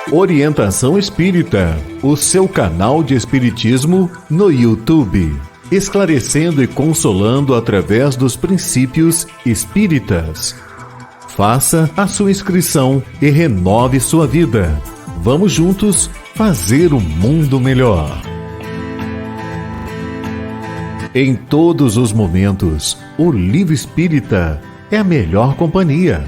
Orientação Espírita, o seu canal de espiritismo no YouTube, esclarecendo e consolando através dos princípios espíritas. Faça a sua inscrição e renove sua vida. Vamos juntos fazer o mundo melhor. Em todos os momentos, o Livro Espírita é a melhor companhia.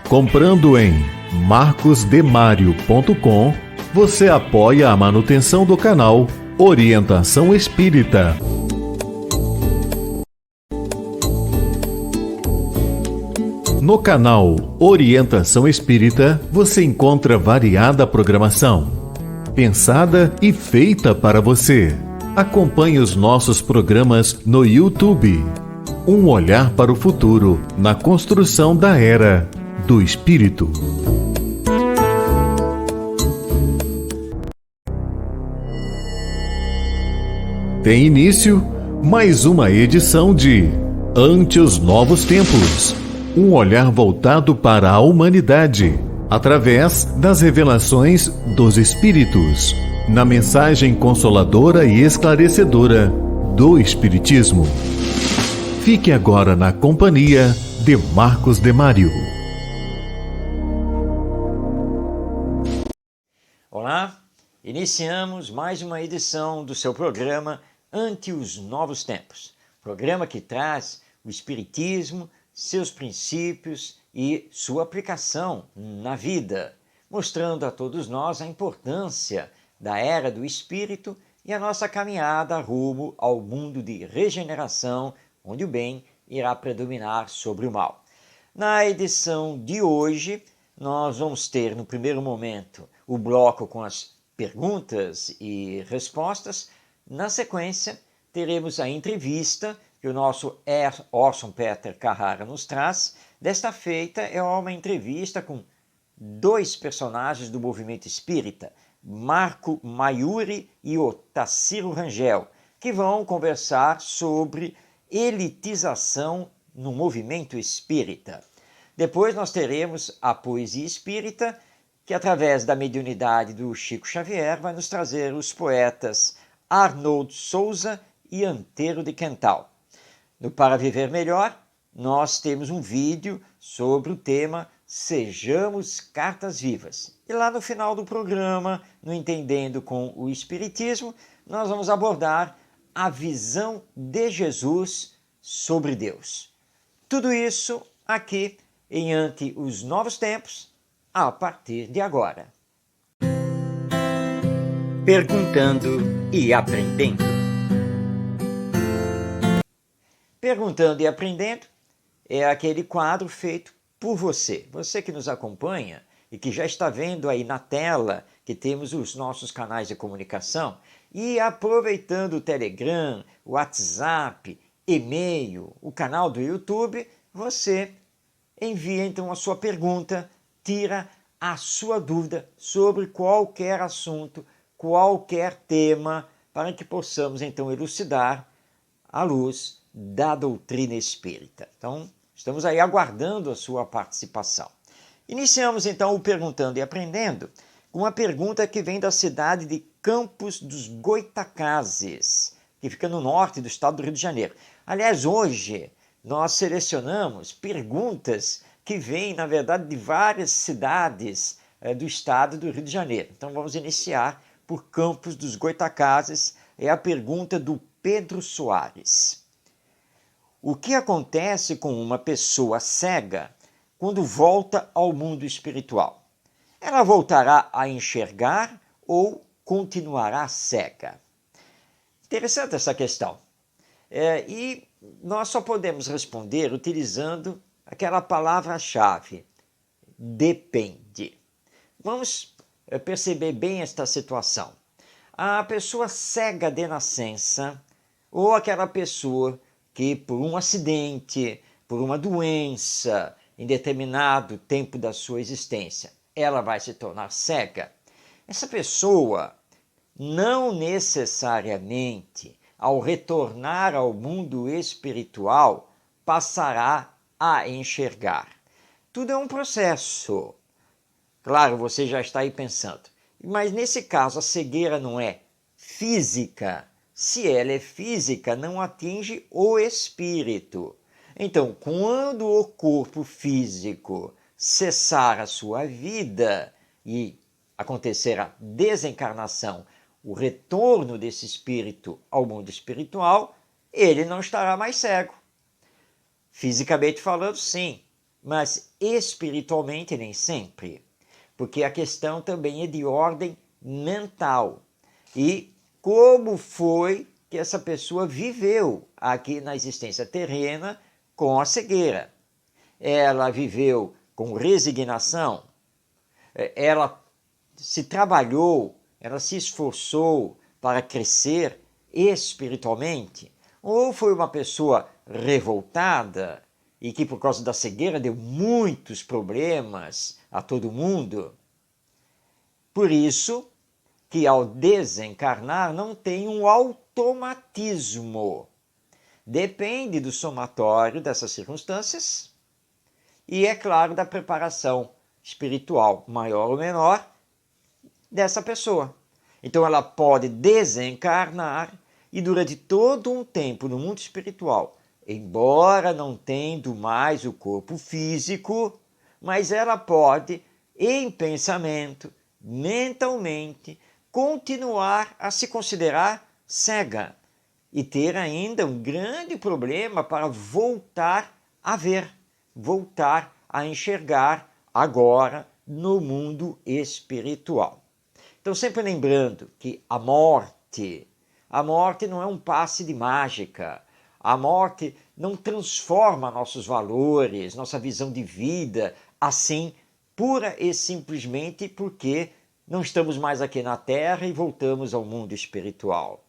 Comprando em marcosdemario.com, você apoia a manutenção do canal Orientação Espírita. No canal Orientação Espírita, você encontra variada programação, pensada e feita para você. Acompanhe os nossos programas no YouTube. Um olhar para o futuro na construção da Era do Espírito. Tem início mais uma edição de Ante os Novos Tempos. Um olhar voltado para a humanidade, através das revelações dos Espíritos, na mensagem consoladora e esclarecedora do Espiritismo. Fique agora na companhia de Marcos Demário. Olá, iniciamos mais uma edição do seu programa Ante os Novos Tempos. Programa que traz o Espiritismo, seus princípios e sua aplicação na vida, mostrando a todos nós a importância da Era do Espírito e a nossa caminhada rumo ao mundo de regeneração, onde o bem irá predominar sobre o mal. Na edição de hoje, nós vamos ter, no primeiro momento, o bloco com as perguntas e respostas. Na sequência, teremos a entrevista que o nosso Orson Peter Carrara nos traz. Desta feita é uma entrevista com dois personagens do movimento espírita, Marco Maiuri e o Tassilo Rangel, que vão conversar sobre elitização no movimento espírita. Depois nós teremos a poesia espírita, que através da mediunidade do Chico Xavier vai nos trazer os poetas Arnold Souza e Antero de Quental. No Para Viver Melhor, nós temos um vídeo sobre o tema Sejamos Cartas Vivas. E lá no final do programa, no Entendendo com o Espiritismo, nós vamos abordar a visão de Jesus sobre Deus. Tudo isso aqui em Ante os Novos Tempos, a partir de agora. Perguntando e aprendendo. Perguntando e Aprendendo é aquele quadro feito por você. Você que nos acompanha e que já está vendo aí na tela que temos os nossos canais de comunicação e aproveitando o Telegram, o WhatsApp, e-mail, o canal do YouTube, você envia então a sua pergunta, tira a sua dúvida sobre qualquer assunto, qualquer tema, para que possamos então elucidar à luz da doutrina espírita. Então, estamos aí aguardando a sua participação. Iniciamos então o Perguntando e Aprendendo com uma pergunta que vem da cidade de Campos dos Goitacazes, que fica no norte do estado do Rio de Janeiro. Aliás, hoje nós selecionamos perguntas que vêm, na verdade, de várias cidades do estado do Rio de Janeiro. Então vamos iniciar por Campos dos Goitacazes. É a pergunta do Pedro Soares. O que acontece com uma pessoa cega quando volta ao mundo espiritual? Ela voltará a enxergar ou continuará cega? Interessante essa questão. E nós só podemos responder utilizando aquela palavra-chave, depende. Vamos perceber bem esta situação. A pessoa cega de nascença ou aquela pessoa que por um acidente, por uma doença, em determinado tempo da sua existência, ela vai se tornar cega. Essa pessoa não necessariamente, ao retornar ao mundo espiritual, passará a enxergar. Tudo é um processo. Claro, você já está aí pensando, mas nesse caso a cegueira não é física. Se ela é física, não atinge o espírito. Então, quando o corpo físico cessar a sua vida e acontecer a desencarnação, o retorno desse espírito ao mundo espiritual, ele não estará mais cego. Fisicamente falando, sim, mas espiritualmente nem sempre, porque a questão também é de ordem mental. E como foi que essa pessoa viveu aqui na existência terrena com a cegueira? Ela viveu com resignação? Ela se trabalhou, ela se esforçou para crescer espiritualmente? Ou foi uma pessoa revoltada e que por causa da cegueira deu muitos problemas a todo mundo? Por isso que ao desencarnar não tem um automatismo. Depende do somatório dessas circunstâncias e, é claro, da preparação espiritual, maior ou menor, dessa pessoa. Então ela pode desencarnar e durante todo um tempo no mundo espiritual, embora não tendo mais o corpo físico, mas ela pode, em pensamento, mentalmente, continuar a se considerar cega e ter ainda um grande problema para voltar a ver, voltar a enxergar agora no mundo espiritual. Então, sempre lembrando que a morte não é um passe de mágica. A morte não transforma nossos valores, nossa visão de vida, assim, pura e simplesmente porque não estamos mais aqui na Terra e voltamos ao mundo espiritual.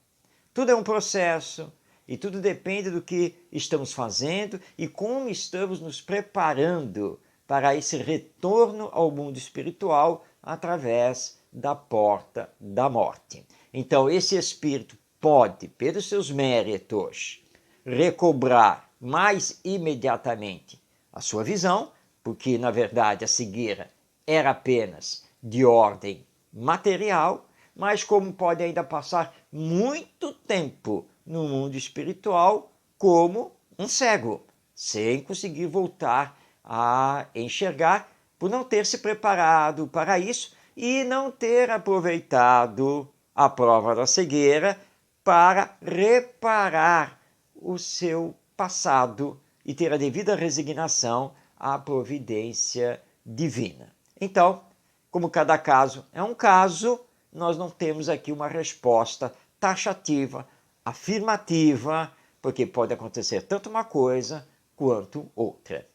Tudo é um processo e tudo depende do que estamos fazendo e como estamos nos preparando para esse retorno ao mundo espiritual através da porta da morte. Então, esse espírito pode, pelos seus méritos, recobrar mais imediatamente a sua visão, porque, na verdade, a cegueira era apenas de ordem material, mas como pode ainda passar muito tempo no mundo espiritual como um cego, sem conseguir voltar a enxergar, por não ter se preparado para isso e não ter aproveitado a prova da cegueira para reparar o seu passado e ter a devida resignação à providência divina. Então, como cada caso é um caso, nós não temos aqui uma resposta taxativa, afirmativa, porque pode acontecer tanto uma coisa quanto outra.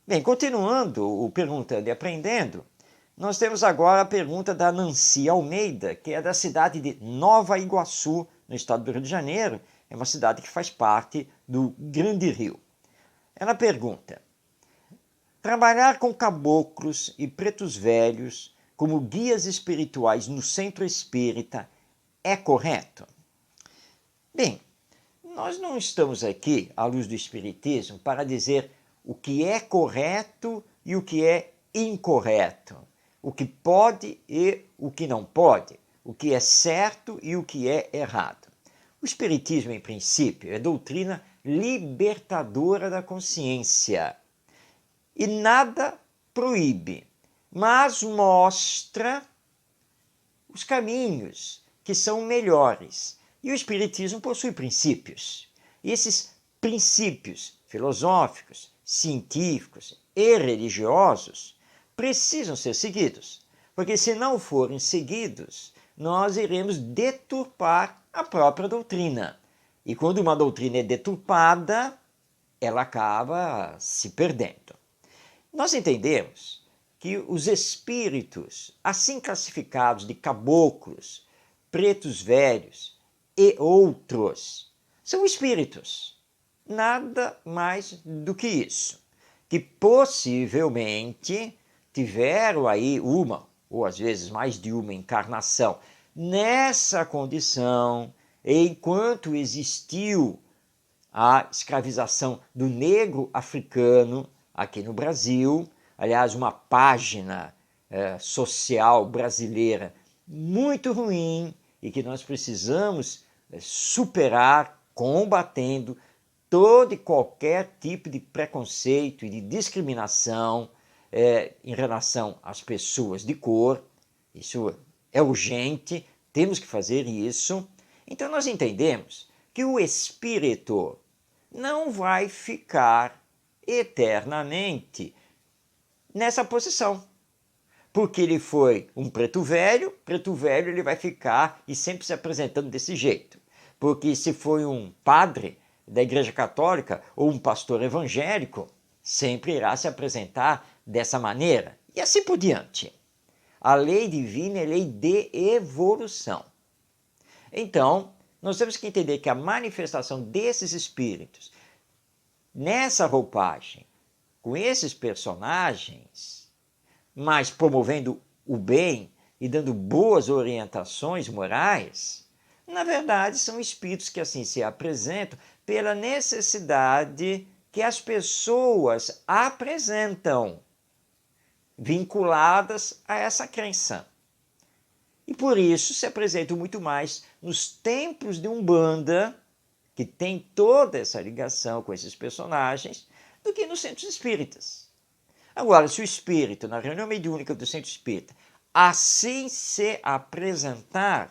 Bem, continuando o Perguntando e Aprendendo, nós temos agora a pergunta da Nancy Almeida, que é da cidade de Nova Iguaçu, no estado do Rio de Janeiro. É uma cidade que faz parte do Grande Rio. Ela pergunta: trabalhar com caboclos e pretos velhos como guias espirituais no centro espírita é correto? Bem, nós não estamos aqui, à luz do Espiritismo, para dizer o que é correto e o que é incorreto, o que pode e o que não pode, o que é certo e o que é errado. O Espiritismo, em princípio, é doutrina libertadora da consciência e nada proíbe, mas mostra os caminhos que são melhores. E o Espiritismo possui princípios. E esses princípios filosóficos, científicos e religiosos precisam ser seguidos, porque se não forem seguidos, nós iremos deturpar a própria doutrina. E quando uma doutrina é deturpada, ela acaba se perdendo. Nós entendemos que os espíritos, assim classificados de caboclos, pretos velhos e outros, são espíritos, nada mais do que isso, que possivelmente tiveram aí uma, ou às vezes mais de uma encarnação, nessa condição, enquanto existiu a escravização do negro africano aqui no Brasil. Aliás, uma página social brasileira muito ruim e que nós precisamos superar combatendo todo e qualquer tipo de preconceito e de discriminação em relação às pessoas de cor. Isso é urgente, temos que fazer isso. Então nós entendemos que o espírito não vai ficar eternamente nessa posição. Porque ele foi um preto velho ele vai ficar e sempre se apresentando desse jeito. Porque se foi um padre da Igreja Católica ou um pastor evangélico, sempre irá se apresentar dessa maneira. E assim por diante. A lei divina é lei de evolução. Então, nós temos que entender que a manifestação desses espíritos, nessa roupagem, com esses personagens, mas promovendo o bem e dando boas orientações morais, na verdade são espíritos que assim se apresentam pela necessidade que as pessoas apresentam, vinculadas a essa crença. E por isso se apresentam muito mais nos templos de Umbanda, que tem toda essa ligação com esses personagens, do que nos centros espíritas. Agora, se o espírito, na reunião mediúnica do centro espírita, assim se apresentar,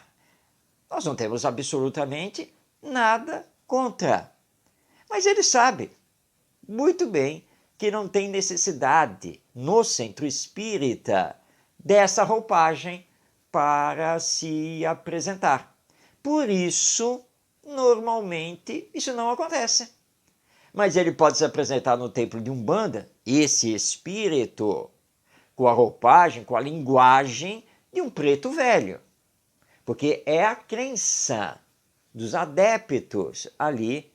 nós não temos absolutamente nada contra. Mas ele sabe muito bem que não tem necessidade no centro espírita dessa roupagem para se apresentar. Por isso, normalmente, isso não acontece. Mas ele pode se apresentar no templo de Umbanda, esse espírito, com a roupagem, com a linguagem de um preto velho. Porque é a crença dos adeptos ali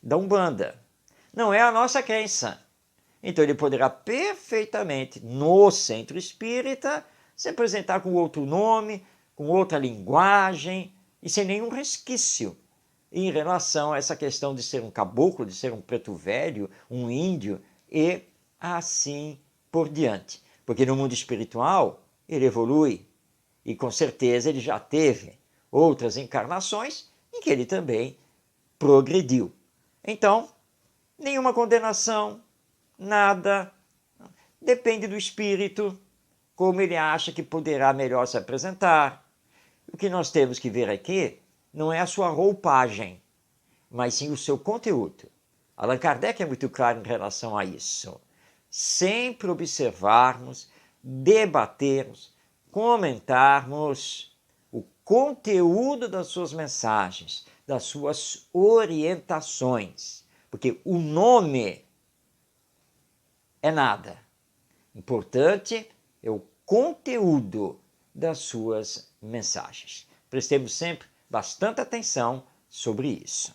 da Umbanda. Não é a nossa crença. Então ele poderá perfeitamente, no centro espírita, se apresentar com outro nome, com outra linguagem e sem nenhum resquício em relação a essa questão de ser um caboclo, de ser um preto velho, um índio e assim por diante. Porque no mundo espiritual ele evolui e com certeza ele já teve outras encarnações em que ele também progrediu. Então, nenhuma condenação, nada, depende do espírito, como ele acha que poderá melhor se apresentar. O que nós temos que ver aqui não é a sua roupagem, mas sim o seu conteúdo. Allan Kardec é muito claro em relação a isso. Sempre observarmos, debatermos, comentarmos o conteúdo das suas mensagens, das suas orientações, porque o nome é nada. Importante é o conteúdo das suas mensagens. Prestemos sempre bastante atenção sobre isso.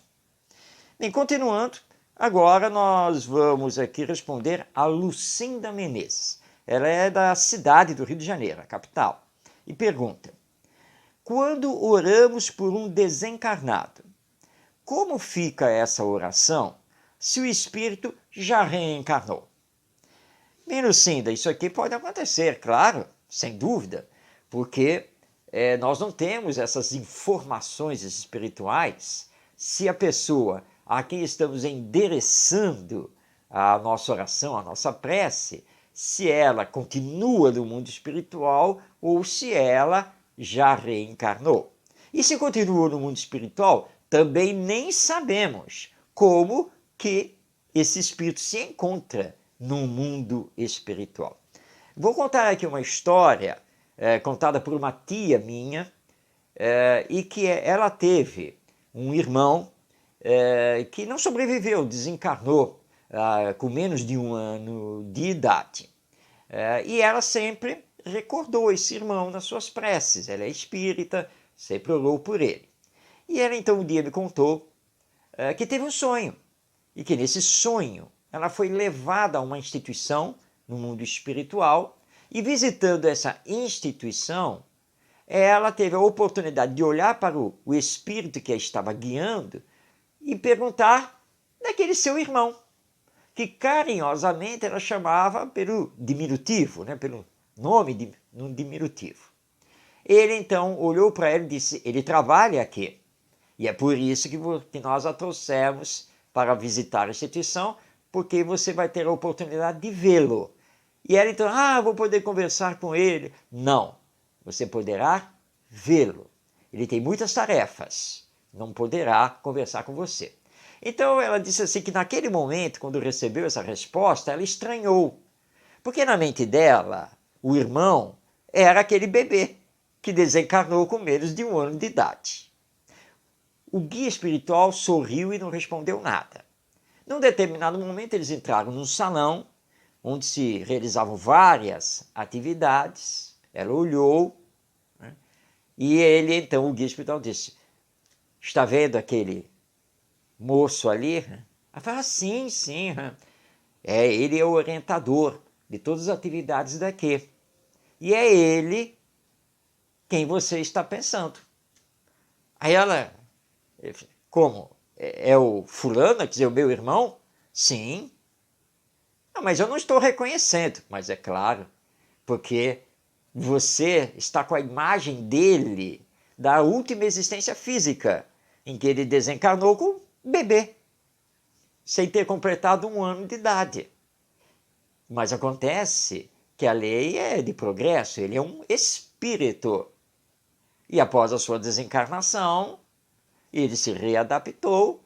Bem, continuando, agora nós vamos aqui responder a Lucinda Menezes. Ela é da cidade do Rio de Janeiro, a capital, e pergunta: quando oramos por um desencarnado, como fica essa oração se o espírito já reencarnou? Bem, Lucinda, isso aqui pode acontecer, claro, sem dúvida, porque nós não temos essas informações espirituais se a pessoa a quem estamos endereçando a nossa oração, a nossa prece, se ela continua no mundo espiritual ou se ela já reencarnou. E se continua no mundo espiritual, também nem sabemos como que esse espírito se encontra no mundo espiritual. Vou contar aqui uma história contada por uma tia minha e que ela teve um irmão que não sobreviveu, desencarnou com menos de 1 ano de idade. E ela sempre recordou esse irmão nas suas preces. Ela é espírita, sempre orou por ele. E ela então um dia me contou que teve um sonho e que nesse sonho ela foi levada a uma instituição no mundo espiritual e visitando essa instituição, ela teve a oportunidade de olhar para o espírito que a estava guiando e perguntar daquele seu irmão, que carinhosamente ela chamava pelo diminutivo, pelo num diminutivo. Ele então olhou para ela e disse, ele trabalha aqui. E é por isso que nós a trouxemos para visitar a instituição, porque você vai ter a oportunidade de vê-lo. E ela então, vou poder conversar com ele. Não, você poderá vê-lo. Ele tem muitas tarefas, não poderá conversar com você. Então ela disse assim que naquele momento, quando recebeu essa resposta, ela estranhou. Porque na mente dela, o irmão era aquele bebê que desencarnou com menos de 1 ano de idade. O guia espiritual sorriu e não respondeu nada. Num determinado momento, eles entraram num salão onde se realizavam várias atividades. Ela olhou, né? E ele, então, o guia espiritual disse, está vendo aquele moço ali? Ela falou, sim. Ele é o orientador de todas as atividades daqui. E é ele quem você está pensando. Aí ela, como? É o fulano, quer dizer, o meu irmão? Sim. Mas eu não estou reconhecendo. Mas é claro, porque você está com a imagem dele da última existência física, em que ele desencarnou com bebê, sem ter completado 1 ano de idade. Mas acontece que a lei é de progresso, ele é um espírito. E após a sua desencarnação, ele se readaptou,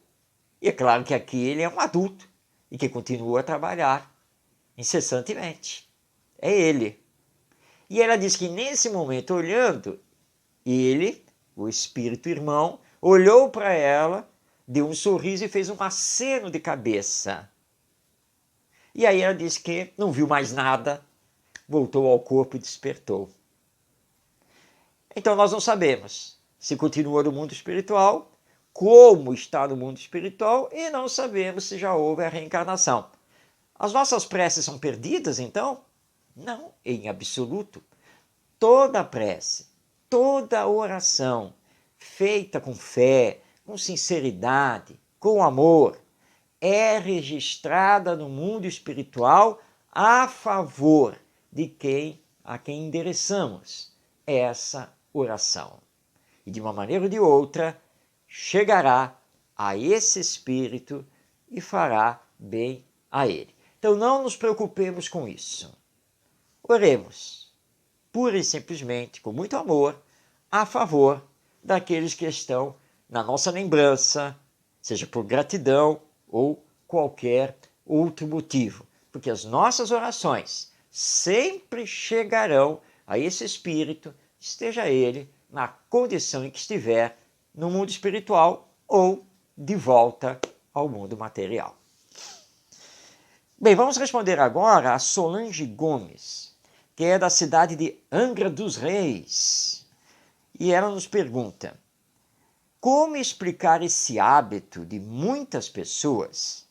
e é claro que aqui ele é um adulto, e que continua a trabalhar incessantemente. É ele. E ela diz que nesse momento, olhando, ele, o espírito irmão, olhou para ela, deu um sorriso e fez um aceno de cabeça. E aí ela disse que não viu mais nada, voltou ao corpo e despertou. Então nós não sabemos se continua no mundo espiritual, como está no mundo espiritual, e não sabemos se já houve a reencarnação. As nossas preces são perdidas, então? Não, em absoluto. Toda prece, toda oração feita com fé, com sinceridade, com amor, é registrada no mundo espiritual a favor de a quem endereçamos essa oração. E de uma maneira ou de outra, chegará a esse espírito e fará bem a ele. Então não nos preocupemos com isso. Oremos, pura e simplesmente, com muito amor, a favor daqueles que estão na nossa lembrança, seja por gratidão ou qualquer outro motivo. Porque as nossas orações sempre chegarão a esse espírito, esteja ele na condição em que estiver, no mundo espiritual ou de volta ao mundo material. Bem, vamos responder agora a Solange Gomes, que é da cidade de Angra dos Reis. E ela nos pergunta, como explicar esse hábito de muitas pessoas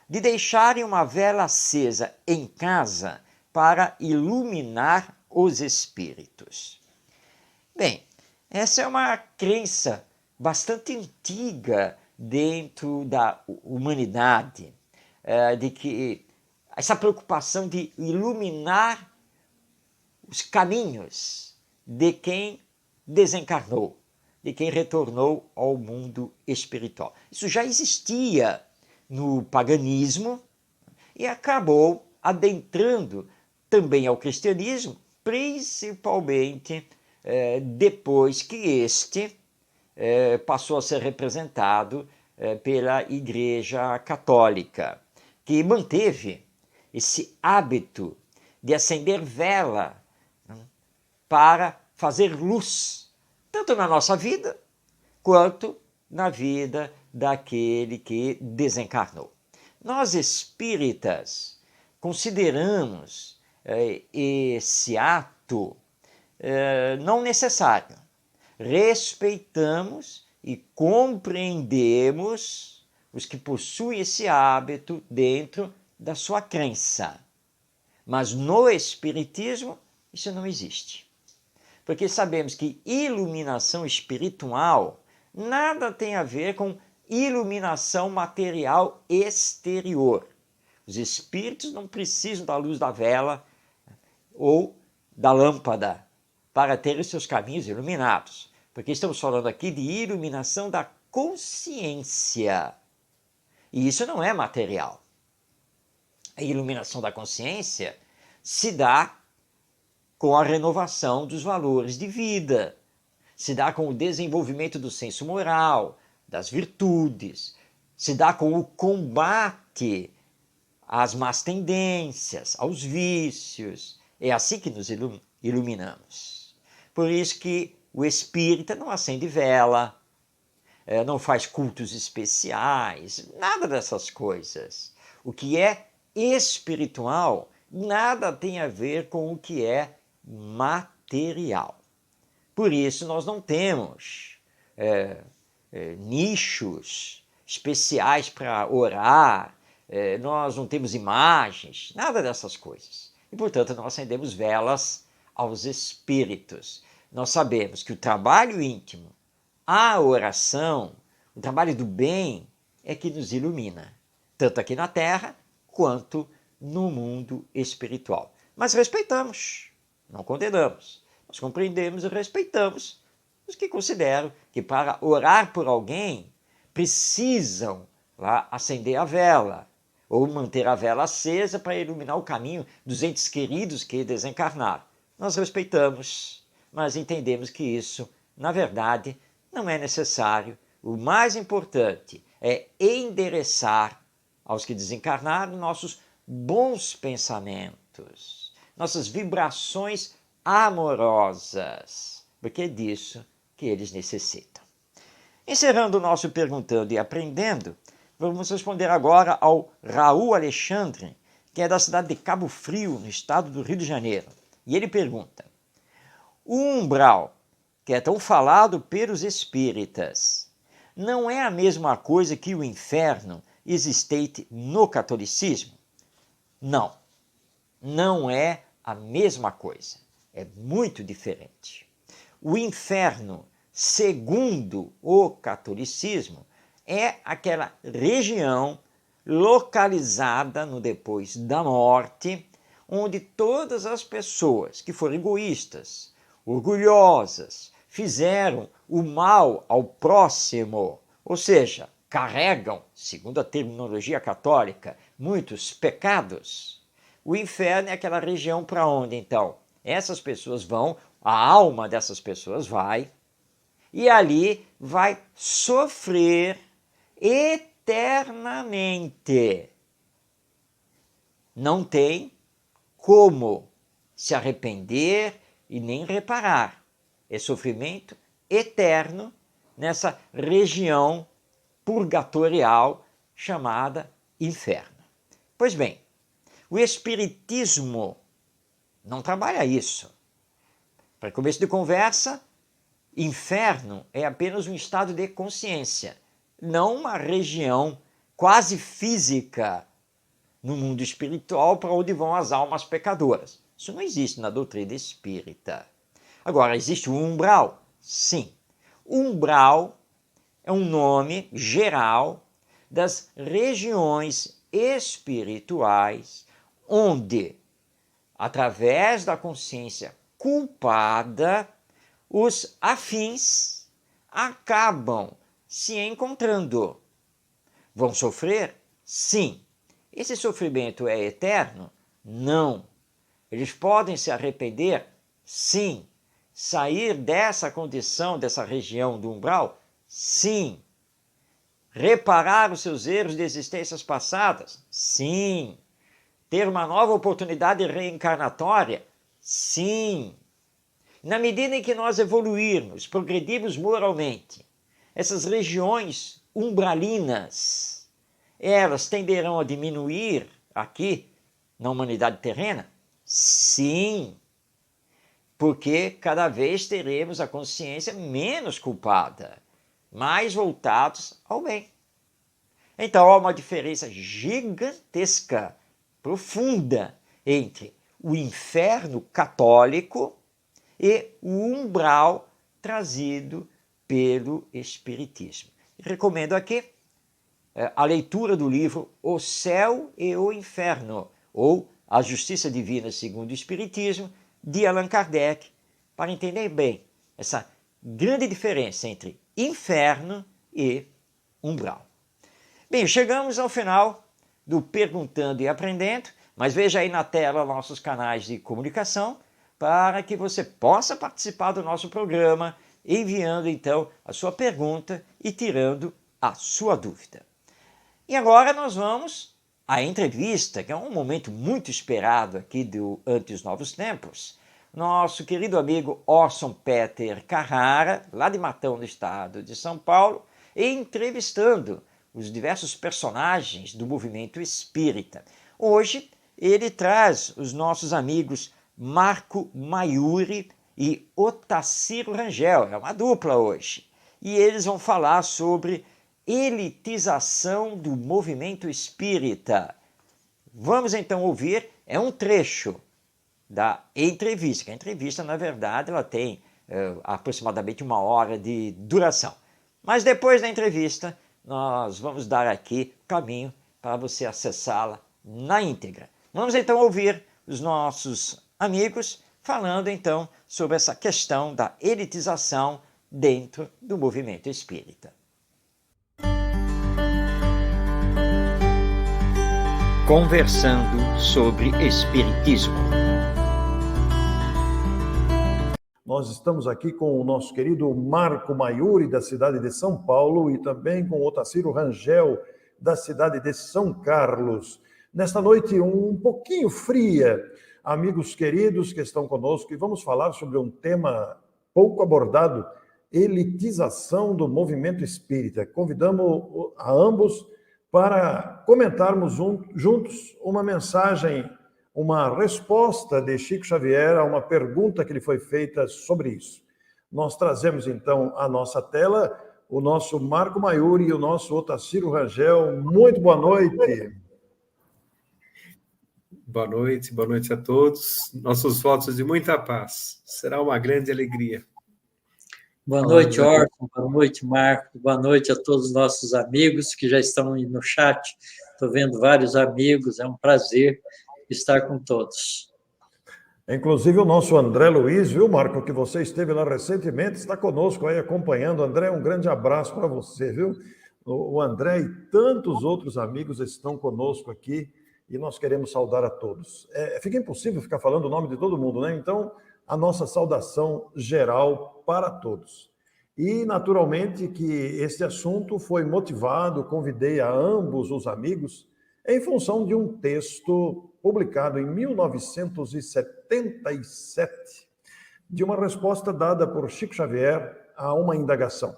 de deixarem uma vela acesa em casa para iluminar os espíritos? Bem, essa é uma crença bastante antiga dentro da humanidade, de que essa preocupação de iluminar os caminhos de quem desencarnou, de quem retornou ao mundo espiritual. Isso já existia no paganismo e acabou adentrando também ao cristianismo, principalmente depois que este passou a ser representado pela Igreja Católica, que manteve esse hábito de acender vela para fazer luz, tanto na nossa vida, quanto na vida daquele que desencarnou. Nós espíritas consideramos esse ato não necessário. Respeitamos e compreendemos os que possuem esse hábito dentro da sua crença. Mas no Espiritismo isso não existe. Porque sabemos que iluminação espiritual nada tem a ver com iluminação material exterior. Os espíritos não precisam da luz da vela ou da lâmpada para ter os seus caminhos iluminados. Porque estamos falando aqui de iluminação da consciência. E isso não é material. A iluminação da consciência se dá com a renovação dos valores de vida, se dá com o desenvolvimento do senso moral, das virtudes, se dá com o combate às más tendências, aos vícios. É assim que nos iluminamos. Por isso que o espírita não acende vela, não faz cultos especiais, nada dessas coisas. O que é espiritual nada tem a ver com o que é material. Por isso nós não temos nichos especiais para orar, nós não temos imagens, nada dessas coisas. E, portanto, nós acendemos velas aos espíritos. Nós sabemos que o trabalho íntimo, a oração, o trabalho do bem é que nos ilumina, tanto aqui na Terra quanto no mundo espiritual. Mas respeitamos, não condenamos. Nós compreendemos e respeitamos os que consideram que para orar por alguém precisam lá acender a vela ou manter a vela acesa para iluminar o caminho dos entes queridos que desencarnaram. Nós respeitamos, mas entendemos que isso, na verdade, não é necessário. O mais importante é endereçar aos que desencarnaram nossos bons pensamentos, nossas vibrações amorosas, porque é disso que eles necessitam. Encerrando o nosso Perguntando e Aprendendo, vamos responder agora ao Raul Alexandre, que é da cidade de Cabo Frio, no estado do Rio de Janeiro. E ele pergunta: o umbral, que é tão falado pelos espíritas, não é a mesma coisa que o inferno existente no catolicismo? Não, não é a mesma coisa. É muito diferente. O inferno, segundo o catolicismo, é aquela região localizada no depois da morte, onde todas as pessoas que foram egoístas, orgulhosas, fizeram o mal ao próximo, ou seja, carregam, segundo a terminologia católica, muitos pecados. O inferno é aquela região para onde, então, essas pessoas vão, a alma dessas pessoas vai, e ali vai sofrer eternamente. Não tem como se arrepender e nem reparar. É sofrimento eterno nessa região purgatorial chamada inferno. Pois bem, o Espiritismo não trabalha isso. Para começo de conversa, inferno é apenas um estado de consciência, não uma região quase física no mundo espiritual para onde vão as almas pecadoras. Isso não existe na doutrina espírita. Agora, existe o umbral? Sim. Umbral é um nome geral das regiões espirituais onde, através da consciência culpada, os afins acabam se encontrando. Vão sofrer? Sim. Esse sofrimento é eterno? Não. Eles podem se arrepender? Sim. Sair dessa condição, dessa região do umbral? Sim. Reparar os seus erros de existências passadas? Sim. Ter uma nova oportunidade reencarnatória? Sim. Na medida em que nós evoluirmos, progredirmos moralmente, essas regiões umbralinas, elas tenderão a diminuir aqui na humanidade terrena? Sim. Porque cada vez teremos a consciência menos culpada, mais voltados ao bem. Então há uma diferença gigantesca, profunda, entre o inferno católico e o umbral trazido pelo Espiritismo. Recomendo aqui a leitura do livro O Céu e o Inferno, ou A Justiça Divina segundo o Espiritismo, de Allan Kardec, para entender bem essa grande diferença entre inferno e umbral. Bem, chegamos ao final do Perguntando e Aprendendo, mas veja aí na tela nossos canais de comunicação para que você possa participar do nosso programa, enviando então a sua pergunta e tirando a sua dúvida. E agora nós vamos à entrevista, que é um momento muito esperado aqui do Ante os Novos Tempos. Nosso querido amigo Orson Peter Carrara, lá de Matão, no estado de São Paulo, entrevistando os diversos personagens do movimento espírita. Hoje ele traz os nossos amigos Marco Maiuri e Otacílio Rangel, é uma dupla hoje. E eles vão falar sobre elitização do movimento espírita. Vamos então ouvir, é um trecho da entrevista, que a entrevista, na verdade, ela tem aproximadamente 1 hora de duração. Mas depois da entrevista, nós vamos dar aqui o caminho para você acessá-la na íntegra. Vamos então ouvir os nossos amigos falando então sobre essa questão da elitização dentro do movimento espírita. Conversando sobre Espiritismo. Nós estamos aqui com o nosso querido Marco Maiuri, da cidade de São Paulo, e também com o Otacílio Rangel, da cidade de São Carlos. Nesta noite um pouquinho fria, amigos queridos que estão conosco, e vamos falar sobre um tema pouco abordado, elitização do movimento espírita. Convidamos a ambos para comentarmos juntos uma mensagem, uma resposta de Chico Xavier a uma pergunta que lhe foi feita sobre isso. Nós trazemos então à nossa tela o nosso Marco Maiuri e o nosso Otacílio Rangel. Muito boa noite. Boa noite a todos. Nossos votos de muita paz. Será uma grande alegria. Boa noite, Orson. Boa noite, Marco. Boa noite a todos os nossos amigos que já estão aí no chat. Estou vendo vários amigos, é um prazer estar com todos. Inclusive o nosso André Luiz, viu, Marco, que você esteve lá recentemente, está conosco aí acompanhando. André, um grande abraço para você, viu? O André e tantos outros amigos estão conosco aqui e nós queremos saudar a todos. Fica impossível ficar falando o nome de todo mundo, né? Então, a nossa saudação geral para todos. E, naturalmente, que este assunto foi motivado, convidei a ambos os amigos, em função de um texto publicado em 1977, de uma resposta dada por Chico Xavier a uma indagação.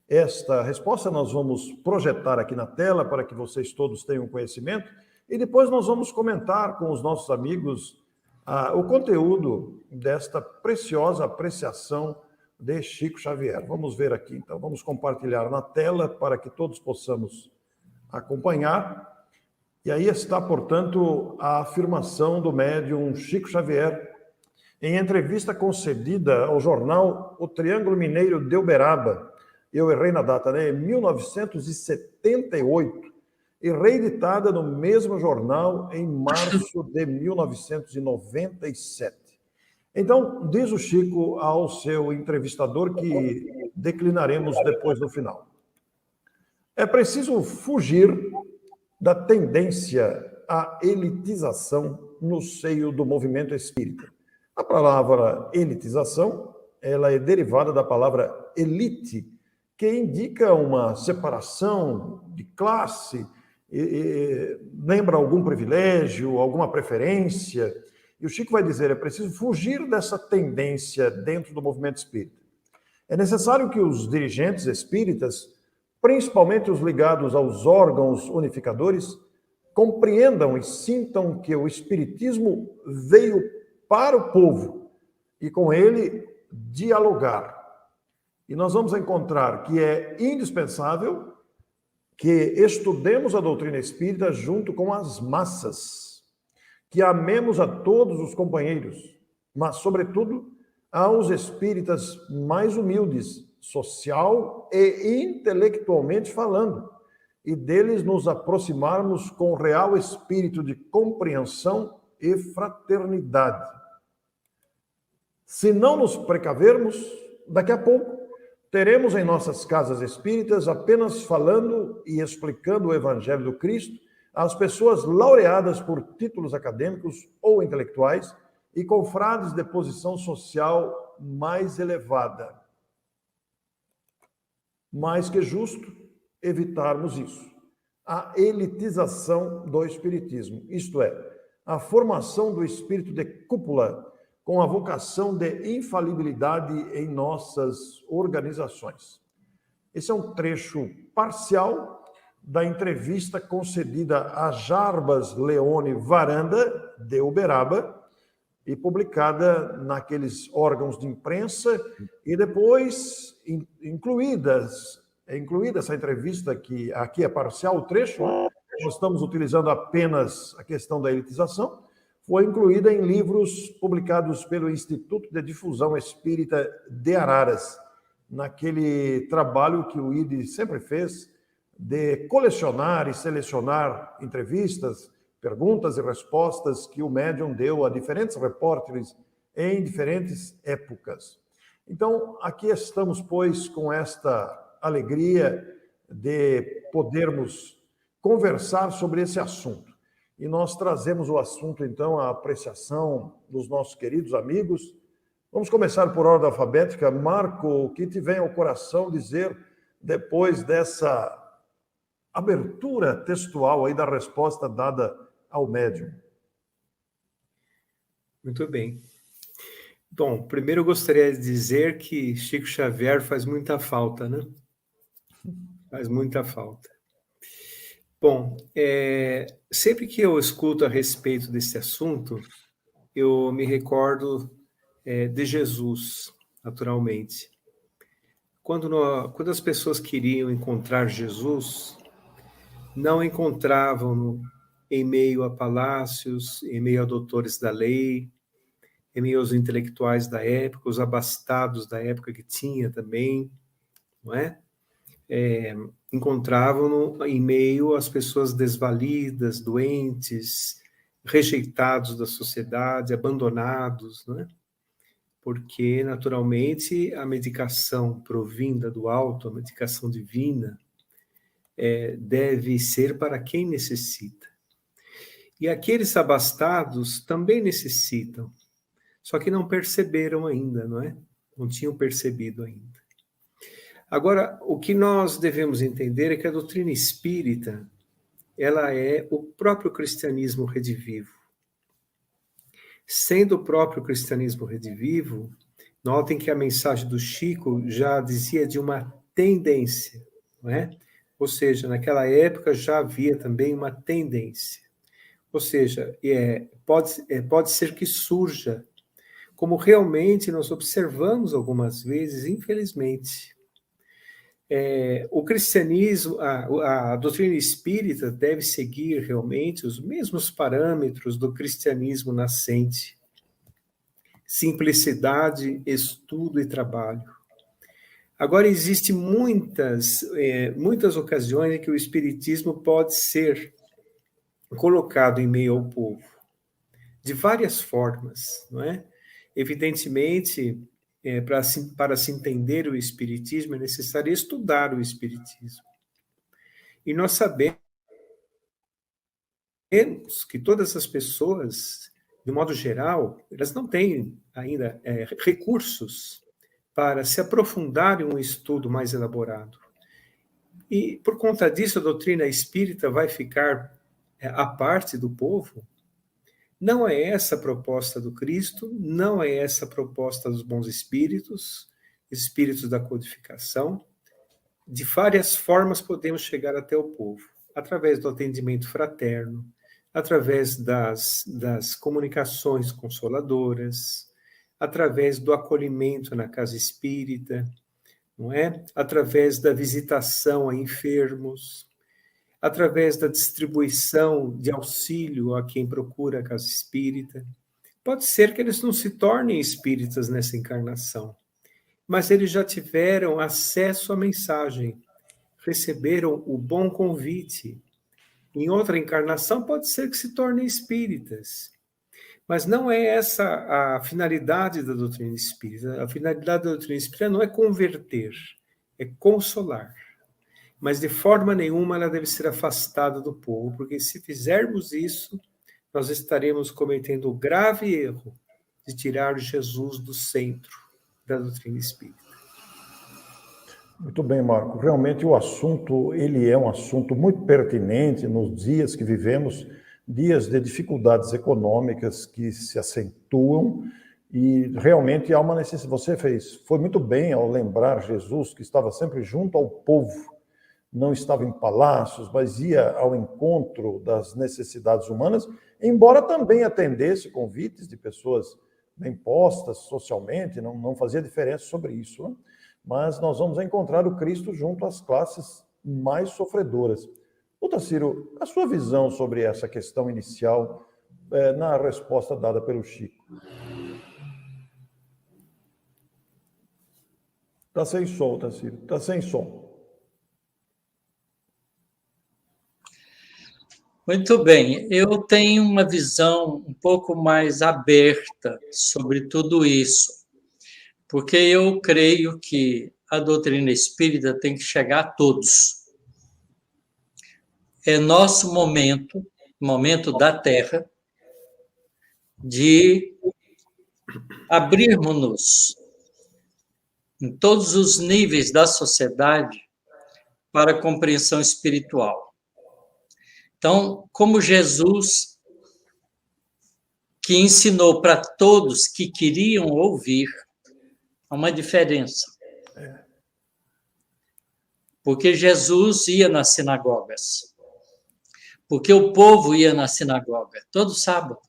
Esta resposta nós vamos projetar aqui na tela para que vocês todos tenham conhecimento e depois nós vamos comentar com os nossos amigos o conteúdo desta preciosa apreciação de Chico Xavier. Vamos ver aqui, então, vamos compartilhar na tela para que todos possamos acompanhar. E aí está, portanto, a afirmação do médium Chico Xavier em entrevista concedida ao jornal O Triângulo Mineiro de Uberaba. Eu errei na data, né? Em 1978. E reeditada no mesmo jornal em março de 1997. Então, diz o Chico ao seu entrevistador, que declinaremos depois no final. É preciso fugir da tendência à elitização no seio do movimento espírita. A palavra elitização, ela é derivada da palavra elite, que indica uma separação de classe, lembra algum privilégio, alguma preferência. E o Chico vai dizer, é preciso fugir dessa tendência dentro do movimento espírita. É necessário que os dirigentes espíritas, principalmente os ligados aos órgãos unificadores, compreendam e sintam que o espiritismo veio para o povo e com ele dialogar. E nós vamos encontrar que é indispensável que estudemos a doutrina espírita junto com as massas, que amemos a todos os companheiros, mas, sobretudo, aos espíritas mais humildes, social e intelectualmente falando, e deles nos aproximarmos com real espírito de compreensão e fraternidade. Se não nos precavermos, daqui a pouco teremos em nossas casas espíritas apenas falando e explicando o Evangelho do Cristo às pessoas laureadas por títulos acadêmicos ou intelectuais e confrades de posição social mais elevada. Mais que justo evitarmos isso. A elitização do espiritismo, isto é, a formação do espírito de cúpula com a vocação de infalibilidade em nossas organizações. Esse é um trecho parcial da entrevista concedida a Jarbas Leone Varanda, de Uberaba, e publicada naqueles órgãos de imprensa, e depois incluída essa entrevista, que aqui é parcial, o trecho, nós estamos utilizando apenas a questão da elitização, foi incluída em livros publicados pelo Instituto de Difusão Espírita de Araras, naquele trabalho que o ID sempre fez de colecionar e selecionar entrevistas, perguntas e respostas que o médium deu a diferentes repórteres em diferentes épocas. Então, aqui estamos, pois, com esta alegria de podermos conversar sobre esse assunto. E nós trazemos o assunto, então, à apreciação dos nossos queridos amigos. Vamos começar por ordem alfabética. Marco, o que te vem ao coração dizer depois dessa abertura textual aí da resposta dada ao médium? Muito bem. Bom, primeiro eu gostaria de dizer que Chico Xavier faz muita falta, né? Faz muita falta. Bom, sempre que eu escuto a respeito desse assunto, eu me recordo de Jesus, naturalmente. Quando as pessoas queriam encontrar Jesus, não encontravam em meio a palácios, em meio a doutores da lei, em meio aos intelectuais da época, os abastados da época que tinha também, não é? Encontravam-no em meio às pessoas desvalidas, doentes, rejeitados da sociedade, abandonados, não é? Porque, naturalmente, a medicação provinda do alto, a medicação divina, deve ser para quem necessita. E aqueles abastados também necessitam, só que não perceberam ainda, não é? Não tinham percebido ainda. Agora, o que nós devemos entender é que a doutrina espírita, ela é o próprio cristianismo redivivo. Sendo o próprio cristianismo redivivo, notem que a mensagem do Chico já dizia de uma tendência, não é? Ou seja, naquela época já havia também uma tendência. Ou seja, pode ser que surja, como realmente nós observamos algumas vezes, infelizmente. O cristianismo, a doutrina espírita deve seguir realmente os mesmos parâmetros do cristianismo nascente. Simplicidade, estudo e trabalho. Agora, existem muitas ocasiões em que o espiritismo pode ser colocado em meio ao povo, de várias formas, não é? Evidentemente, para se entender o espiritismo, é necessário estudar o espiritismo. E nós sabemos que todas as pessoas, de modo geral, elas não têm ainda recursos para se aprofundar em um estudo mais elaborado. E, por conta disso, a doutrina espírita vai ficar à parte do povo. Não é essa a proposta do Cristo, não é essa a proposta dos bons espíritos, espíritos da codificação. De várias formas podemos chegar até o povo, através do atendimento fraterno, através das comunicações consoladoras, através do acolhimento na casa espírita, não é? Através da visitação a enfermos, através da distribuição de auxílio a quem procura a casa espírita. Pode ser que eles não se tornem espíritas nessa encarnação, mas eles já tiveram acesso à mensagem, receberam o bom convite. Em outra encarnação, pode ser que se tornem espíritas. Mas não é essa a finalidade da doutrina espírita. A finalidade da doutrina espírita não é converter, é consolar. Mas de forma nenhuma ela deve ser afastada do povo, porque se fizermos isso, nós estaremos cometendo o grave erro de tirar Jesus do centro da doutrina espírita. Muito bem, Marco. Realmente o assunto, ele é um assunto muito pertinente nos dias que vivemos, dias de dificuldades econômicas que se acentuam e realmente há uma necessidade. Você foi muito bem ao lembrar Jesus, que estava sempre junto ao povo, não estava em palácios, mas ia ao encontro das necessidades humanas, embora também atendesse convites de pessoas bem postas socialmente, não fazia diferença sobre isso, né? Mas nós vamos encontrar o Cristo junto às classes mais sofredoras. Otacílio, a sua visão sobre essa questão inicial na resposta dada pelo Chico? Está sem som, Otacílio, está sem som. Muito bem, eu tenho uma visão um pouco mais aberta sobre tudo isso, porque eu creio que a doutrina espírita tem que chegar a todos. É nosso momento da Terra, de abrirmos-nos em todos os níveis da sociedade para a compreensão espiritual. Então, como Jesus, que ensinou para todos que queriam ouvir, há uma diferença. Porque Jesus ia nas sinagogas. Porque o povo ia na sinagoga todo sábado.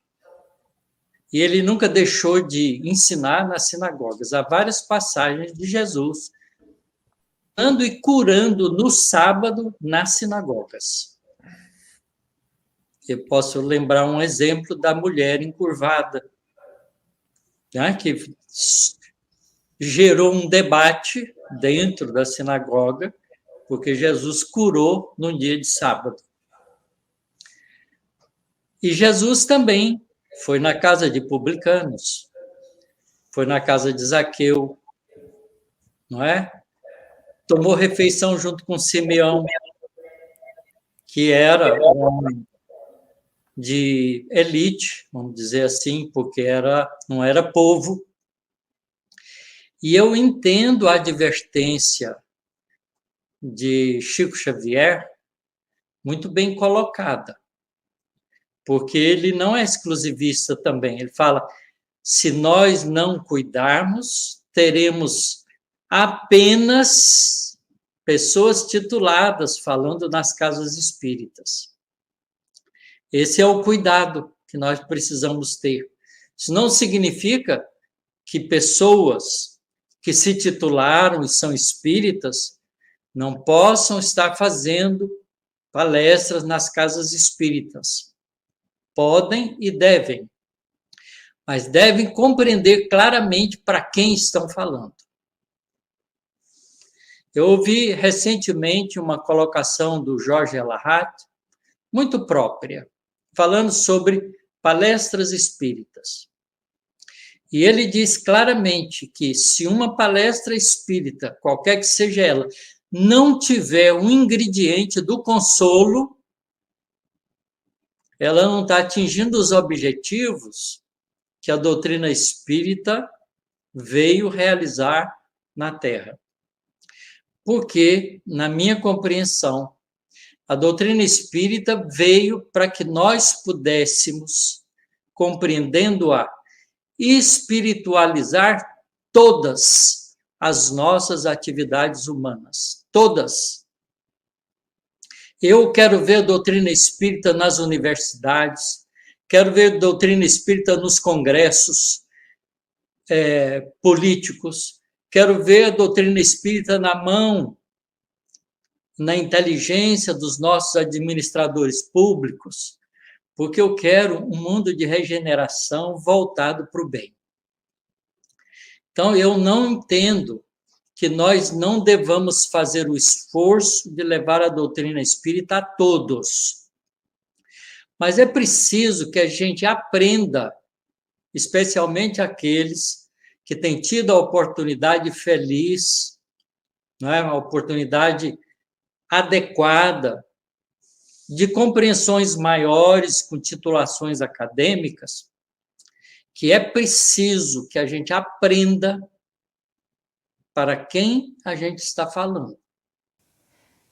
E ele nunca deixou de ensinar nas sinagogas. Há várias passagens de Jesus andando e curando no sábado nas sinagogas. Eu posso lembrar um exemplo da mulher encurvada, né, que gerou um debate dentro da sinagoga, porque Jesus curou num dia de sábado. E Jesus também foi na casa de publicanos, foi na casa de Zaqueu, não é? Tomou refeição junto com Simeão, que era um homem de elite, vamos dizer assim, porque não era povo. E eu entendo a advertência de Chico Xavier muito bem colocada, porque ele não é exclusivista também. Ele fala, se nós não cuidarmos, teremos apenas pessoas tituladas falando nas casas espíritas. Esse é o cuidado que nós precisamos ter. Isso não significa que pessoas que se titularam e são espíritas não possam estar fazendo palestras nas casas espíritas. Podem e devem, mas devem compreender claramente para quem estão falando. Eu ouvi recentemente uma colocação do Jorge Elahat, muito própria, falando sobre palestras espíritas. E ele diz claramente que se uma palestra espírita, qualquer que seja ela, não tiver um ingrediente do consolo, ela não está atingindo os objetivos que a doutrina espírita veio realizar na Terra. Porque, na minha compreensão, a doutrina espírita veio para que nós pudéssemos, compreendendo-a, espiritualizar todas as nossas atividades humanas. Todas. Eu quero ver a doutrina espírita nas universidades, quero ver a doutrina espírita nos congressos políticos, quero ver a doutrina espírita na mão, na inteligência dos nossos administradores públicos, porque eu quero um mundo de regeneração voltado para o bem. Então, eu não entendo que nós não devamos fazer o esforço de levar a doutrina espírita a todos. Mas é preciso que a gente aprenda especialmente aqueles que têm tido a oportunidade feliz, não é? Uma oportunidade adequada de compreensões maiores com titulações acadêmicas, que é preciso que a gente aprenda para quem a gente está falando.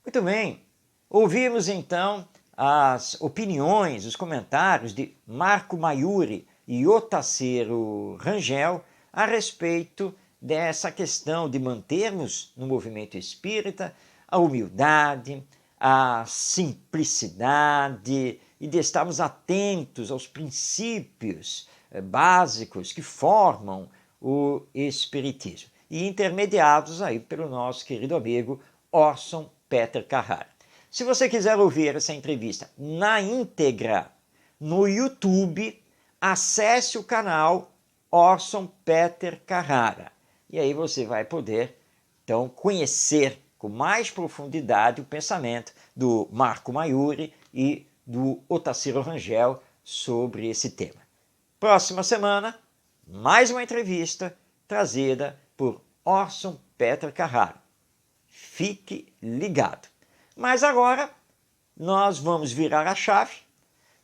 Muito bem. Ouvimos então as opiniões, os comentários de Marco Maiuri e Otacílio Rangel a respeito dessa questão de mantermos no movimento espírita a humildade, a simplicidade e de estarmos atentos aos princípios básicos que formam o espiritismo e intermediados aí pelo nosso querido amigo Orson Peter Carrara. Se você quiser ouvir essa entrevista na íntegra no YouTube, acesse o canal Orson Peter Carrara e aí você vai poder então conhecer com mais profundidade o pensamento do Marco Maiuri e do Otacílio Rangel sobre esse tema. Próxima semana, mais uma entrevista trazida por Orson Peter Carrara. Fique ligado. Mas agora nós vamos virar a chave,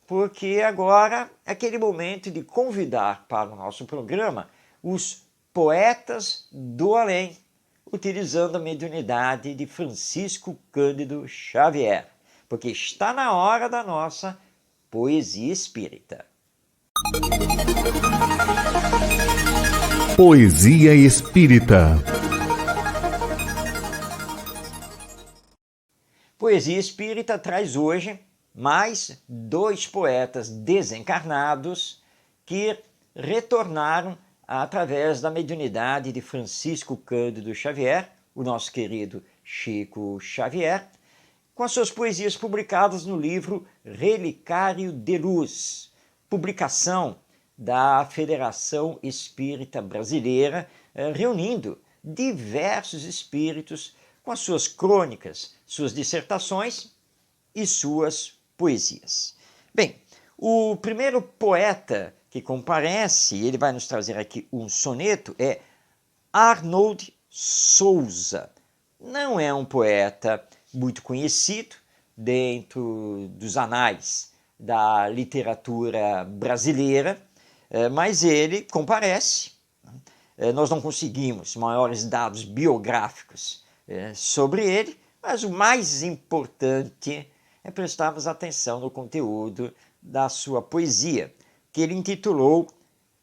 porque agora é aquele momento de convidar para o nosso programa os poetas do além, utilizando a mediunidade de Francisco Cândido Xavier, porque está na hora da nossa poesia espírita. Poesia Espírita. Poesia Espírita traz hoje mais 2 poetas desencarnados que retornaram através da mediunidade de Francisco Cândido Xavier, o nosso querido Chico Xavier, com as suas poesias publicadas no livro Relicário de Luz, publicação da Federação Espírita Brasileira, reunindo diversos espíritos com as suas crônicas, suas dissertações e suas poesias. Bem, o primeiro poeta que comparece, ele vai nos trazer aqui um soneto, é Arnold Souza. Não é um poeta muito conhecido dentro dos anais da literatura brasileira, mas ele comparece. Nós não conseguimos maiores dados biográficos sobre ele, mas o mais importante é prestarmos atenção no conteúdo da sua poesia, que ele intitulou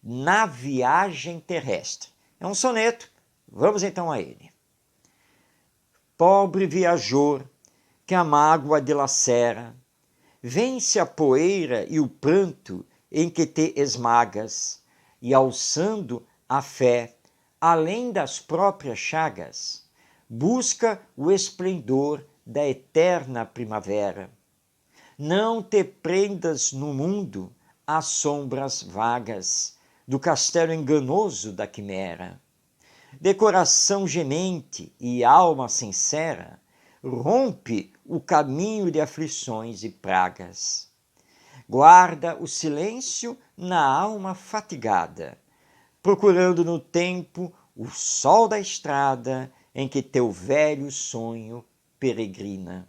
Na Viagem Terrestre. É um soneto, vamos então a ele. Pobre viajor, que a mágoa dilacera, vence a poeira e o pranto em que te esmagas, e alçando a fé, além das próprias chagas, busca o esplendor da eterna primavera. Não te prendas no mundo às sombras vagas do castelo enganoso da quimera. De coração gemente e alma sincera, rompe o caminho de aflições e pragas. Guarda o silêncio na alma fatigada, procurando no tempo o sol da estrada em que teu velho sonho peregrina.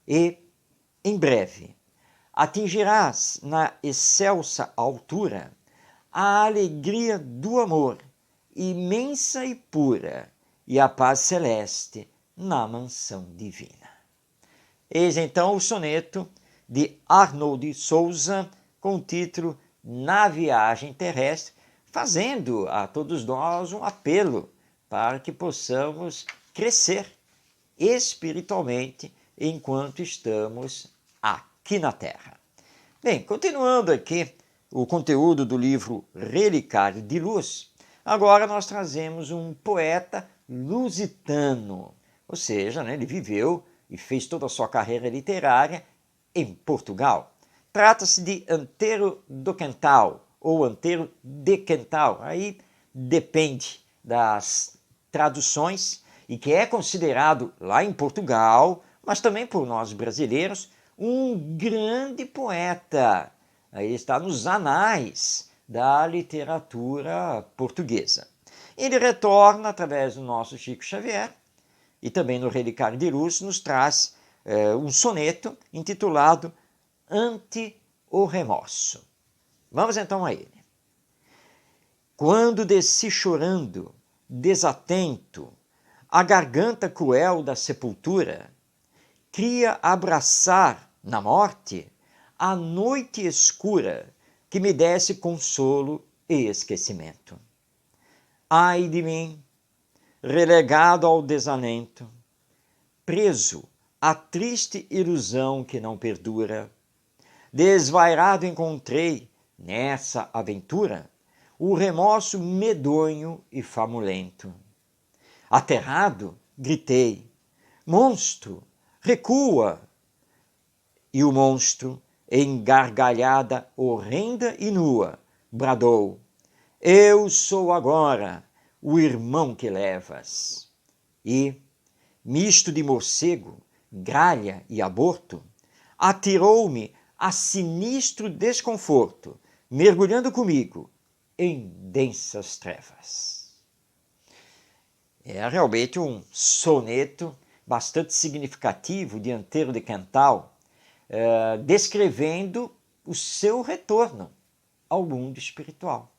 E, em breve, atingirás na excelsa altura a alegria do amor, imensa e pura, e a paz celeste na mansão divina. Eis então o soneto de Arnold Souza, com o título Na Viagem Terrestre, fazendo a todos nós um apelo para que possamos crescer espiritualmente enquanto estamos aqui na Terra. Bem, continuando aqui o conteúdo do livro Relicário de Luz, agora nós trazemos um poeta lusitano, ou seja, ele viveu e fez toda a sua carreira literária em Portugal. Trata-se de Antero do Quental, ou Antero de Quental, aí depende das traduções, e que é considerado lá em Portugal, mas também por nós brasileiros, um grande poeta. Aí está nos anais da literatura portuguesa. Ele retorna através do nosso Chico Xavier e também no Relicário de Luz nos traz um soneto intitulado Ante o Remorso. Vamos então a ele. Quando desci chorando, desatento, a garganta cruel da sepultura, queria abraçar na morte a noite escura que me desse consolo e esquecimento. Ai de mim, relegado ao desalento, preso à triste ilusão que não perdura, desvairado encontrei, nessa aventura, o remorso medonho e famulento. Aterrado, gritei, monstro, recua! E o monstro, em gargalhada horrenda e nua, bradou, eu sou agora o irmão que levas. E, misto de morcego, gralha e aborto, atirou-me a sinistro desconforto, mergulhando comigo em densas trevas. É realmente um soneto bastante significativo, dianteiro de Quental, descrevendo o seu retorno ao mundo espiritual.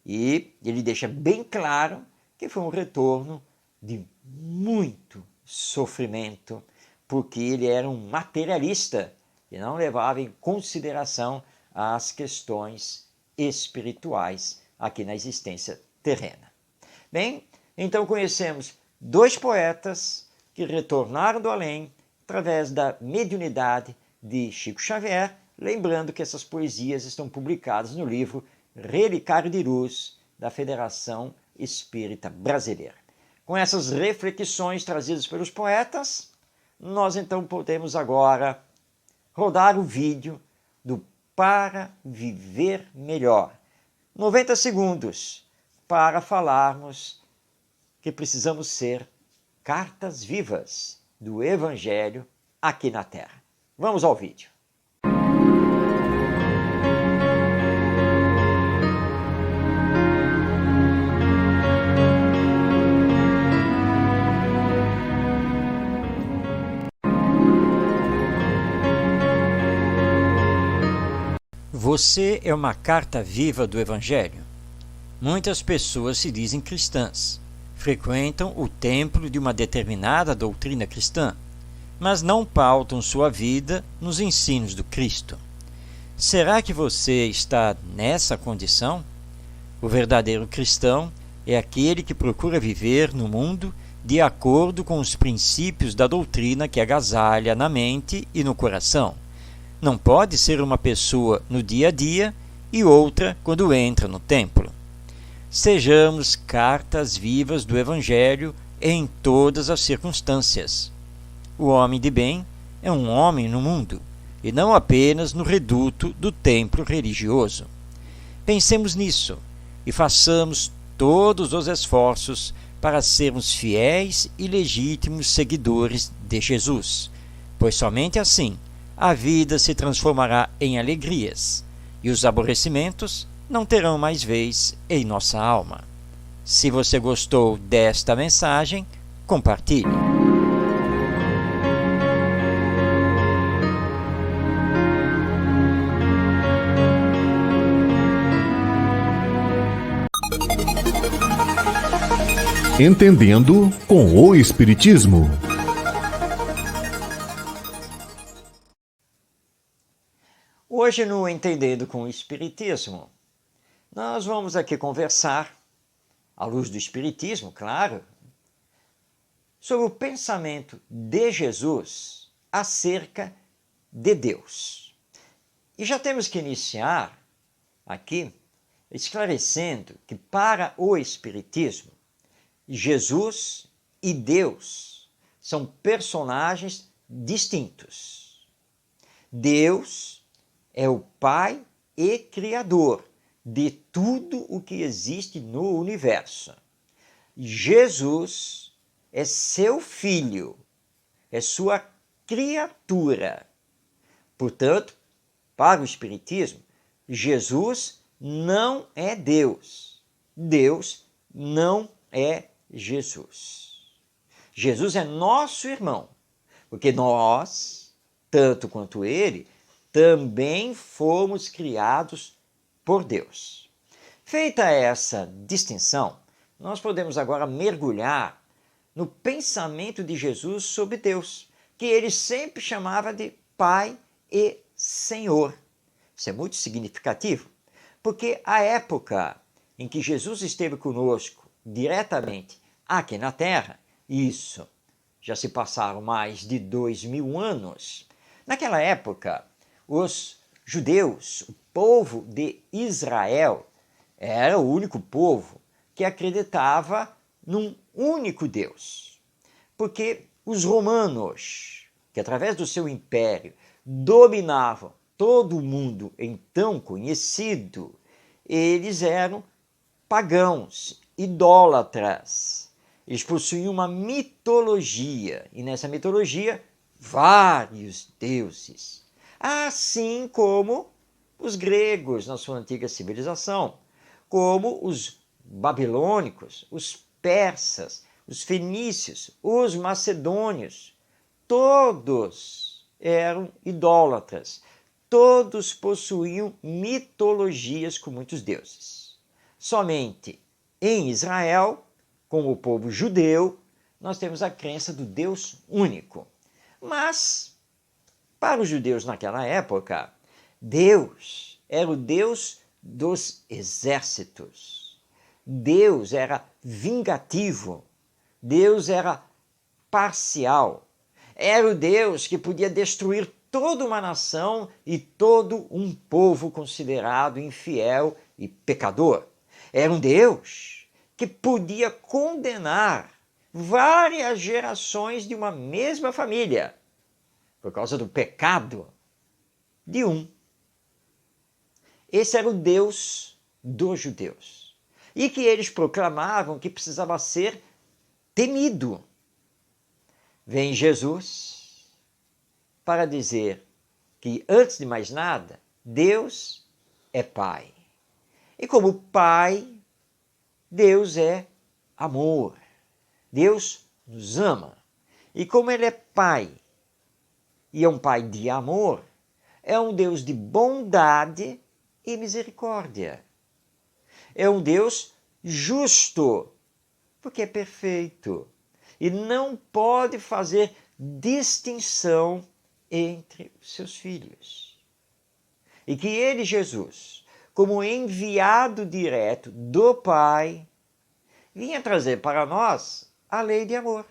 E ele deixa bem claro que foi um retorno de muito sofrimento, porque ele era um materialista e não levava em consideração as questões espirituais aqui na existência terrena. Bem, então conhecemos dois poetas que retornaram do além através da mediunidade de Chico Xavier, lembrando que essas poesias estão publicadas no livro Relicário de Luz da Federação Espírita Brasileira. Com essas reflexões trazidas pelos poetas, nós então podemos agora rodar o vídeo do Para Viver Melhor. 90 segundos para falarmos que precisamos ser cartas vivas do Evangelho aqui na Terra. Vamos ao vídeo. Você é uma carta viva do Evangelho. Muitas pessoas se dizem cristãs, frequentam o templo de uma determinada doutrina cristã, mas não pautam sua vida nos ensinos do Cristo. Será que você está nessa condição? O verdadeiro cristão é aquele que procura viver no mundo de acordo com os princípios da doutrina que agasalha na mente e no coração. Não pode ser uma pessoa no dia a dia e outra quando entra no templo. Sejamos cartas vivas do Evangelho em todas as circunstâncias. O homem de bem é um homem no mundo, e não apenas no reduto do templo religioso. Pensemos nisso e façamos todos os esforços para sermos fiéis e legítimos seguidores de Jesus, pois somente assim a vida se transformará em alegrias e os aborrecimentos não terão mais vez em nossa alma. Se você gostou desta mensagem, compartilhe. Entendendo com o Espiritismo. Hoje, no Entendendo com o Espiritismo, nós vamos aqui conversar, à luz do Espiritismo, claro, sobre o pensamento de Jesus acerca de Deus. E já temos que iniciar aqui esclarecendo que para o Espiritismo, Jesus e Deus são personagens distintos. Deus é o Pai e Criador de tudo o que existe no universo. Jesus é seu filho, é sua criatura. Portanto, para o Espiritismo, Jesus não é Deus. Deus não é Jesus. Jesus é nosso irmão, porque nós, tanto quanto ele, também fomos criados por Deus. Feita essa distinção, nós podemos agora mergulhar no pensamento de Jesus sobre Deus, que ele sempre chamava de Pai e Senhor. Isso é muito significativo, porque a época em que Jesus esteve conosco diretamente aqui na Terra, isso já se passaram mais de 2000 anos. Naquela época, os judeus, o povo de Israel, era o único povo que acreditava num único Deus. Porque os romanos, que através do seu império dominavam todo o mundo então conhecido, eles eram pagãos, idólatras. Eles possuíam uma mitologia, e nessa mitologia, vários deuses. Assim como os gregos na sua antiga civilização, como os babilônicos, os persas, os fenícios, os macedônios, todos eram idólatras, todos possuíam mitologias com muitos deuses. Somente em Israel, com o povo judeu, nós temos a crença do Deus único. Mas, para os judeus naquela época, Deus era o Deus dos exércitos. Deus era vingativo. Deus era parcial. Era o Deus que podia destruir toda uma nação e todo um povo considerado infiel e pecador. Era um Deus que podia condenar várias gerações de uma mesma família por causa do pecado de um. Esse era o Deus dos judeus. E que eles proclamavam que precisava ser temido. Vem Jesus para dizer que, antes de mais nada, Deus é Pai. E como Pai, Deus é amor. Deus nos ama. E como Ele é Pai, e é um Pai de amor, é um Deus de bondade e misericórdia. É um Deus justo, porque é perfeito. E não pode fazer distinção entre os seus filhos. E que ele, Jesus, como enviado direto do Pai, vinha trazer para nós a lei de amor.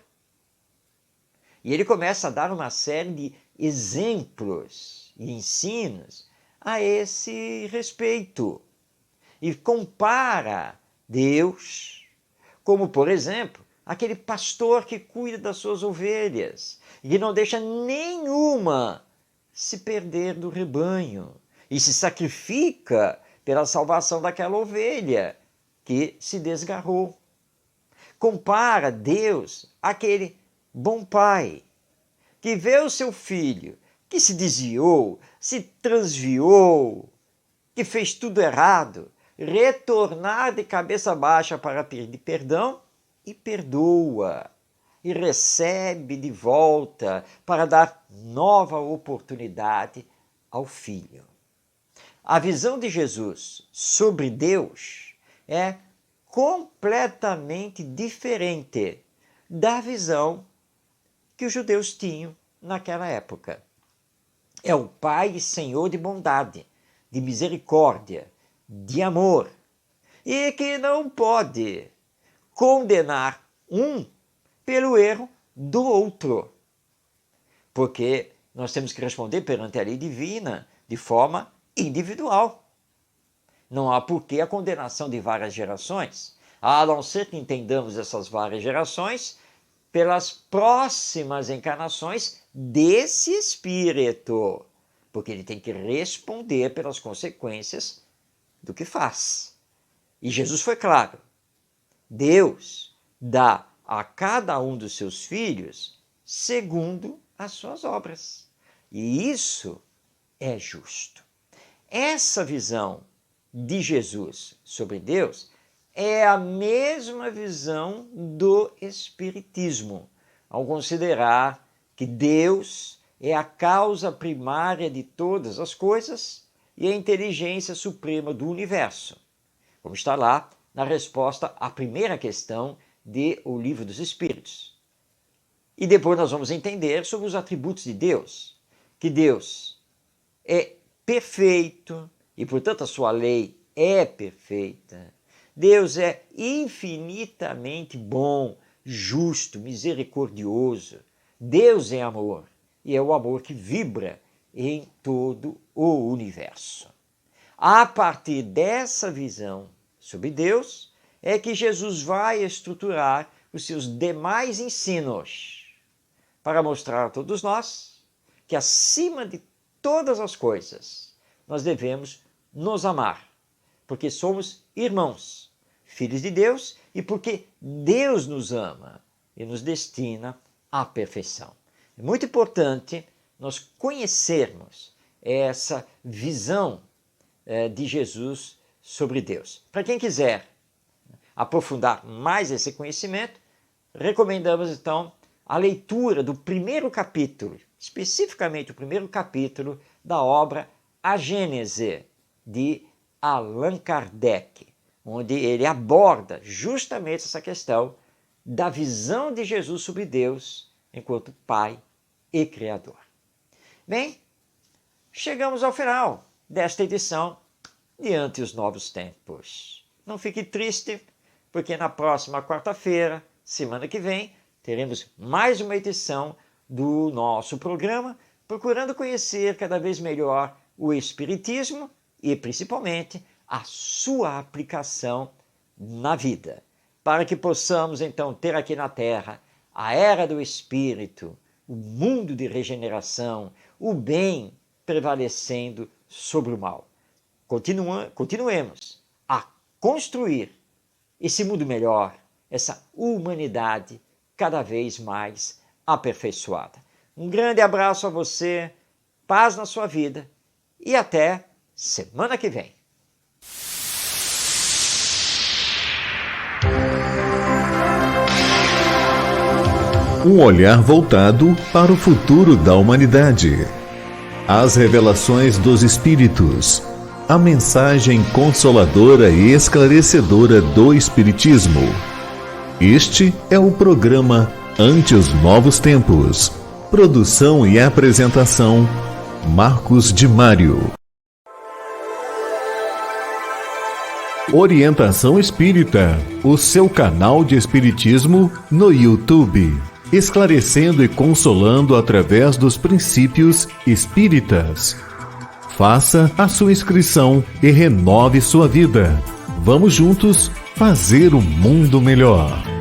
E ele começa a dar uma série de exemplos e ensinos a esse respeito. E compara Deus como, por exemplo, aquele pastor que cuida das suas ovelhas e que não deixa nenhuma se perder do rebanho e se sacrifica pela salvação daquela ovelha que se desgarrou. Compara Deus àquele bom pai que vê o seu filho que se desviou, se transviou, que fez tudo errado, retornar de cabeça baixa para pedir perdão e perdoa, e recebe de volta para dar nova oportunidade ao filho. A visão de Jesus sobre Deus é completamente diferente da visão que os judeus tinham naquela época. É o Pai e Senhor de bondade, de misericórdia, de amor, e que não pode condenar um pelo erro do outro, porque nós temos que responder perante a lei divina de forma individual. Não há porquê a condenação de várias gerações, a não ser que entendamos essas várias gerações pelas próximas encarnações desse espírito, porque ele tem que responder pelas consequências do que faz. E Jesus foi claro: Deus dá a cada um dos seus filhos segundo as suas obras. E isso é justo. Essa visão de Jesus sobre Deus é a mesma visão do Espiritismo, ao considerar que Deus é a causa primária de todas as coisas e a inteligência suprema do universo, como está lá na resposta à primeira questão de O Livro dos Espíritos. E depois nós vamos entender sobre os atributos de Deus, que Deus é perfeito e, portanto, a sua lei é perfeita. Deus é infinitamente bom, justo, misericordioso. Deus é amor e é o amor que vibra em todo o universo. A partir dessa visão sobre Deus é que Jesus vai estruturar os seus demais ensinos para mostrar a todos nós que, acima de todas as coisas, nós devemos nos amar, porque somos irmãos, filhos de Deus, e porque Deus nos ama e nos destina à perfeição. É muito importante nós conhecermos essa visão de Jesus sobre Deus. Para quem quiser aprofundar mais esse conhecimento, recomendamos então a leitura do primeiro capítulo, especificamente o primeiro capítulo da obra A Gênese, de Allan Kardec, onde ele aborda justamente essa questão da visão de Jesus sobre Deus enquanto Pai e Criador. Bem, chegamos ao final desta edição de Ante os Novos Tempos. Não fique triste, porque na próxima quarta-feira, semana que vem, teremos mais uma edição do nosso programa, procurando conhecer cada vez melhor o Espiritismo e, principalmente, a sua aplicação na vida, para que possamos, então, ter aqui na Terra a era do Espírito, o mundo de regeneração, o bem prevalecendo sobre o mal. Continuemos a construir esse mundo melhor, essa humanidade cada vez mais aperfeiçoada. Um grande abraço a você, paz na sua vida e até semana que vem. Um olhar voltado para o futuro da humanidade. As revelações dos Espíritos. A mensagem consoladora e esclarecedora do Espiritismo. Este é o programa Ante os Novos Tempos. Produção e apresentação, Marcos de Mário. Orientação Espírita, o seu canal de Espiritismo no YouTube. Esclarecendo e consolando através dos princípios espíritas. Faça a sua inscrição e renove sua vida. Vamos juntos fazer um mundo melhor.